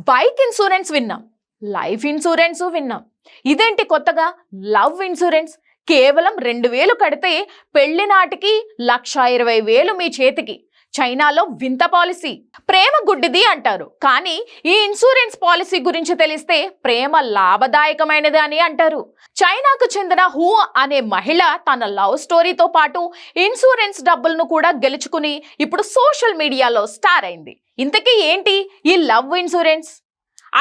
Bike insurance విన్నాం, life insurance విన్నాం. ఇదేంటి కొత్తగా లవ్ ఇన్సూరెన్స్? కేవలం 2000 కడితే పెళ్లి నాటికి 1,20,000 మీ చేతికి. చైనాలో వింత పాలసీ. ప్రేమ గుడ్డిది అంటారు, కానీ ఈ ఇన్సూరెన్స్ పాలసీ గురించి తెలిస్తే ప్రేమ లాభదాయకమైనది అని అంటారు. చైనాకు చెందిన హూ అనే మహిళ తన లవ్ స్టోరీతో పాటు ఇన్సూరెన్స్ డబ్బులను కూడా గెలుచుకుని ఇప్పుడు సోషల్ మీడియాలో స్టార్ అయింది. ఇంతకీ ఏంటి ఈ లవ్ ఇన్సూరెన్స్?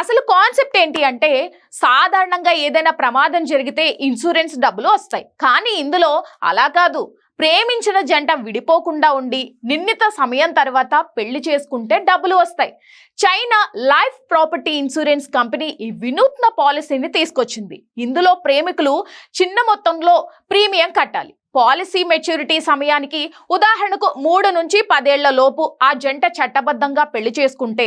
అసలు కాన్సెప్ట్ ఏంటి అంటే, సాధారణంగా ఏదైనా ప్రమాదం జరిగితే ఇన్సూరెన్స్ డబ్బులు వస్తాయి, కానీ ఇందులో అలా కాదు. ప్రేమించిన జంట విడిపోకుండా ఉండి నిర్ణీత సమయం తర్వాత పెళ్లి చేసుకుంటే డబ్బులు వస్తాయి. China life property insurance company ఈ వినూత్న పాలసీని తీసుకొచ్చింది. ఇందులో ప్రేమికులు చిన్న మొత్తంలో ప్రీమియం కట్టాలి. పాలసీ మెచ్యూరిటీ సమయానికి, ఉదాహరణకు 3 నుంచి 10 ఏళ్ల లోపు ఆ జంట చట్టబద్ధంగా పెళ్లి చేసుకుంటే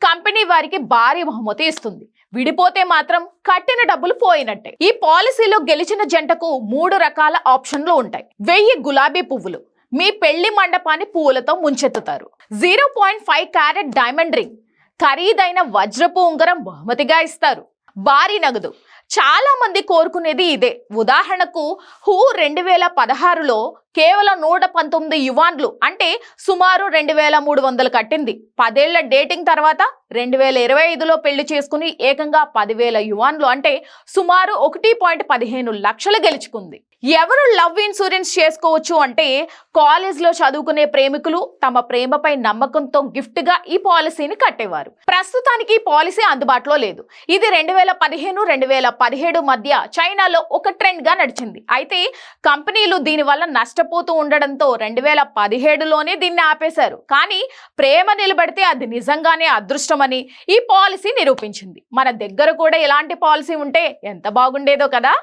కంపెనీ వారికి భారీ బహుమతి ఇస్తుంది. విడిపోతే మాత్రం కట్టిన డబ్బులు పోయినట్టే. ఈ పాలసీలో గెలిచిన జంటకు 3 రకాల ఆప్షన్లు ఉంటాయి. 1000 గులాబీ పువ్వులు, మీ పెళ్లి మండపాన్ని పువ్వులతో ముంచెత్తుతారు. 0.5 క్యారెట్ డైమండ్ రింగ్, ఖరీదైన వజ్రపు ఉంగరం బహుమతిగా ఇస్తారు. భారీ నగదు. చాలా మంది కోరుకునేది ఇదే. ఉదాహరణకు హూ 2016లో కేవలం 119 యువాన్లు అంటే సుమారు 2300 కట్టింది. 10 ఏళ్ల డేటింగ్ తర్వాత 2025లో పెళ్లి చేసుకుని ఏకంగా 10,000 యువాన్లు అంటే సుమారు 1.15 లక్షలు గెలుచుకుంది. ఎవరు లవ్ ఇన్సూరెన్స్ చేసుకోవచ్చు అంటే, కాలేజ్లో చదువుకునే ప్రేమికులు తమ ప్రేమపై నమ్మకంతో గిఫ్ట్ గా ఈ పాలసీని కట్టేవారు. ప్రస్తుతానికి ఈ పాలసీ అందుబాటులో లేదు. ఇది 2015-2017 మధ్య చైనాలో ఒక ట్రెండ్ గా నడిచింది. అయితే కంపెనీలు దీనివల్ల నష్టపోతూ ఉండడంతో 2017లోనే దీన్ని ఆపేశారు. కానీ ప్రేమ నిలబడితే అది నిజంగానే అదృష్టమని ఈ పాలసీ నిరూపించింది. మన దగ్గర కూడా ఇలాంటి పాలసీ ఉంటే ఎంత బాగుండేదో కదా.